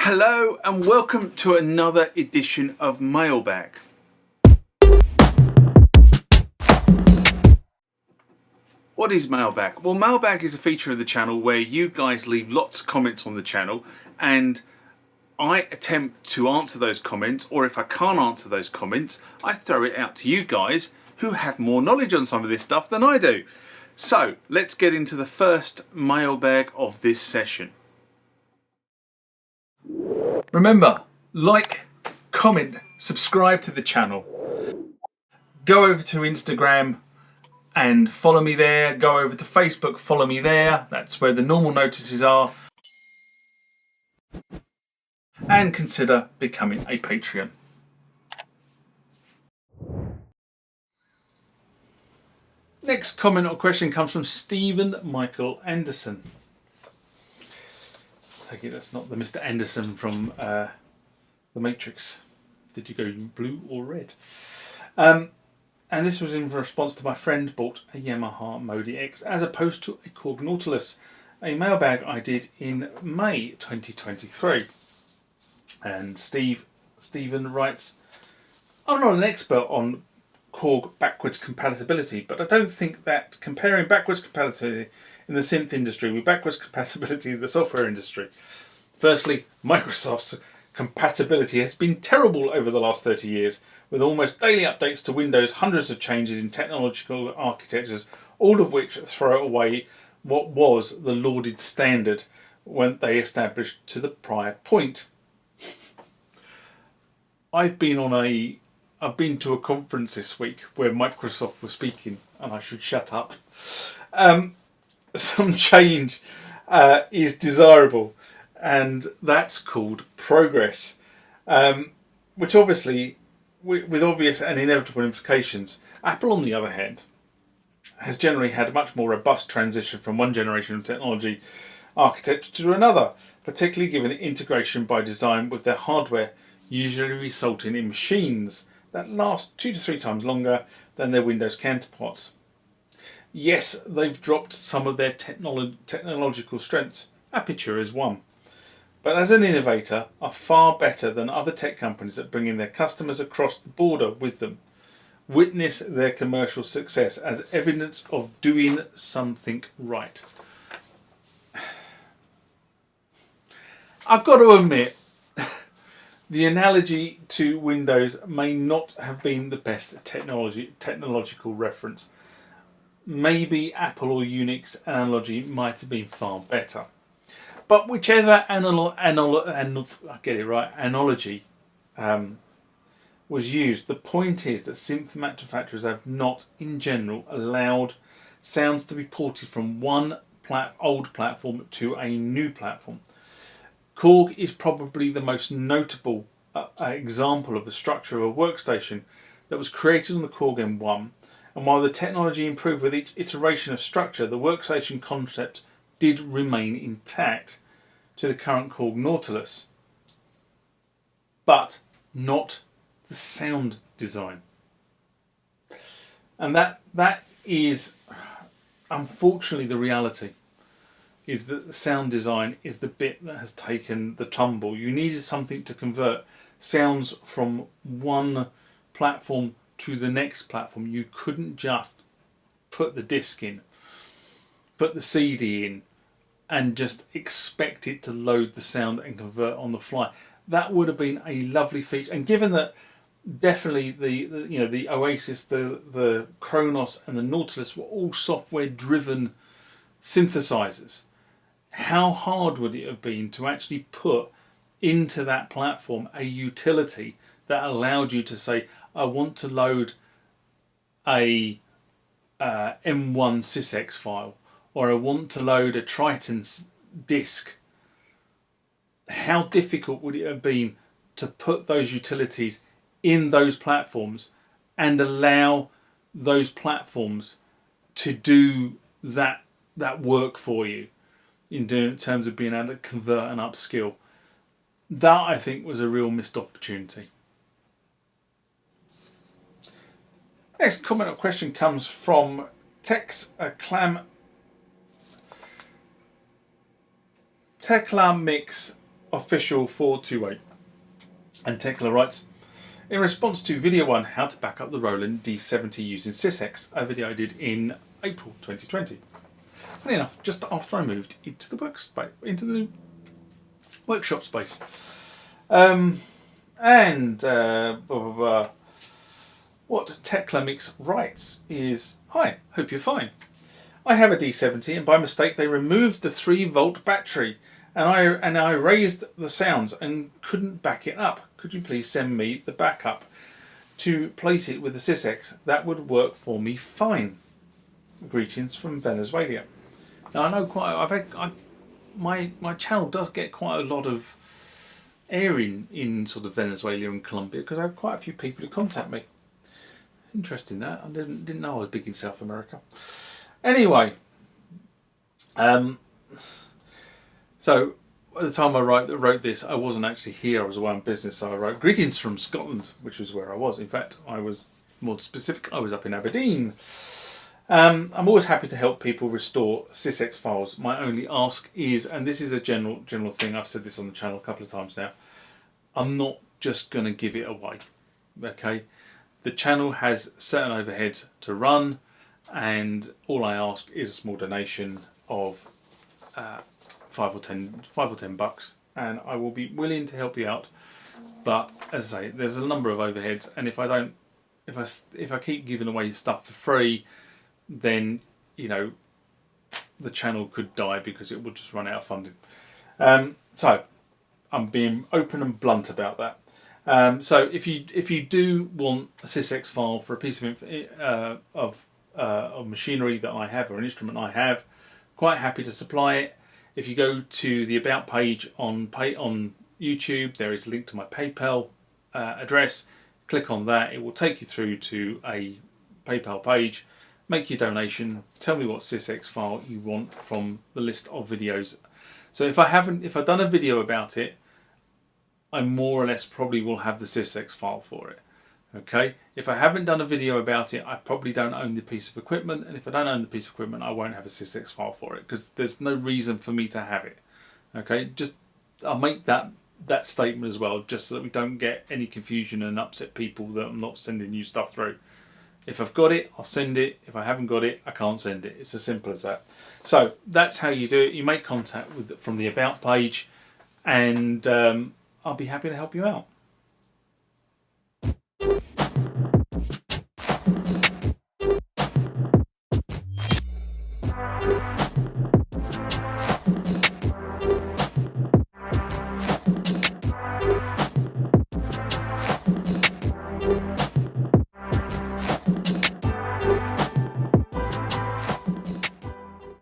Hello and welcome to another edition of Mailbag. What is Mailbag? Well, Mailbag is a feature of the channel where you guys leave lots of comments on the channel and I attempt to answer those comments, or if I can't answer those comments, I throw it out to you guys who have more knowledge on some of this stuff than I do. So let's get into the first mailbag of this session. Remember, like, comment, subscribe to the channel. Go over to Instagram and follow me there. Go over to Facebook, follow me there. That's where the normal notices are. And consider becoming a Patreon. Next comment or question comes from Stephen Michael Anderson. I take it that's not the Mr. Anderson from The Matrix. Did you go blue or red? And this was in response to my friend bought a Yamaha Modi X as opposed to a Korg Nautilus, a mailbag I did in May 2023. And Stephen writes, I'm not an expert on Korg backwards compatibility, but I don't think that comparing backwards compatibility in the synth industry with backwards compatibility in the software industry. Firstly, Microsoft's compatibility has been terrible over the last 30 years, with almost daily updates to Windows, hundreds of changes in technological architectures, all of which throw away what was the lauded standard when they established to the prior point. I've been to a conference this week where Microsoft was speaking, and I should shut up. Some change is desirable, and that's called progress, which obviously, with obvious and inevitable implications. Apple, on the other hand, has generally had a much more robust transition from one generation of technology architecture to another, particularly given integration by design with their hardware, usually resulting in machines that last 2 to 3 times longer than their Windows counterparts. Yes, they've dropped some of their technological strengths. Aperture is one. But as an innovator, are far better than other tech companies at bringing their customers across the border with them. Witness their commercial success as evidence of doing something right. I've got to admit, the analogy to Windows may not have been the best technological reference. Maybe Apple or Unix analogy might have been far better. But whichever analogy was used, the point is that synth manufacturers have not, in general, allowed sounds to be ported from one old platform to a new platform. Korg is probably the most notable example of the structure of a workstation that was created on the Korg M1, and while the technology improved with each iteration of structure, the workstation concept did remain intact to the current Korg Nautilus, but not the sound design. And that is unfortunately the reality. Is that the sound design is the bit that has taken the tumble. You needed something to convert sounds from one platform to the next platform. You couldn't just put the disc in, put the CD in, and just expect it to load the sound and convert on the fly. That would have been a lovely feature. And given that definitely the Oasis, the Kronos and the Nautilus were all software driven synthesizers, how hard would it have been to actually put into that platform a utility that allowed you to say, I want to load a M1 SYSEX file, or I want to load a Triton disk. How difficult would it have been to put those utilities in those platforms and allow those platforms to do that work for you in terms of being able to convert and upskill? That, I think, was a real missed opportunity. Next comment or question comes from Teclamix Official 428. And Tekla writes, in response to video 1, how to back up the Roland D-70 using SYSEX, a video I did in April 2020. Funny enough, just after I moved into the workshop space. What Tekla Mix writes is, hi, hope you're fine. I have a D70 and by mistake they removed the 3-volt battery and I raised the sounds and couldn't back it up. Could you please send me the backup to place it with the SYSEX? That would work for me fine. Greetings from Venezuela. Now I know my channel does get quite a lot of airing in sort of Venezuela and Colombia because I have quite a few people who contact me. Interesting that. I didn't know I was big in South America. Anyway, so at the time I wrote this, I wasn't actually here. I was away on business, so I wrote greetings from Scotland, which was where I was. In fact, I was more specific. I was up in Aberdeen. I'm always happy to help people restore SYSEX files. My only ask is, and this is a general thing, I've said this on the channel a couple of times now, I'm not just going to give it away. Okay, the channel has certain overheads to run, and all I ask is a small donation of $5 or $10 bucks, and I will be willing to help you out. But as I say, there's a number of overheads, and if I keep giving away stuff for free, then the channel could die because it would just run out of funding. So I'm being open and blunt about that. So if you do want a SYSEX file for a piece of machinery that I have or an instrument I have, quite happy to supply it. If you go to the About page on YouTube, there is a link to my PayPal address. Click on that. It will take you through to a PayPal page. Make your donation. Tell me what SYSEX file you want from the list of videos. So if I've done a video about it, I more or less probably will have the SYSEX file for it. Okay. If I haven't done a video about it, I probably don't own the piece of equipment, and if I don't own the piece of equipment, I won't have a SYSEX file for it because there's no reason for me to have it. Okay. I'll make that statement as well, just so that we don't get any confusion and upset people that I'm not sending you stuff through. If I've got it, I'll send it. If I haven't got it, I can't send it. It's as simple as that. So that's how you do it. You make contact from the About page, and I'll be happy to help you out.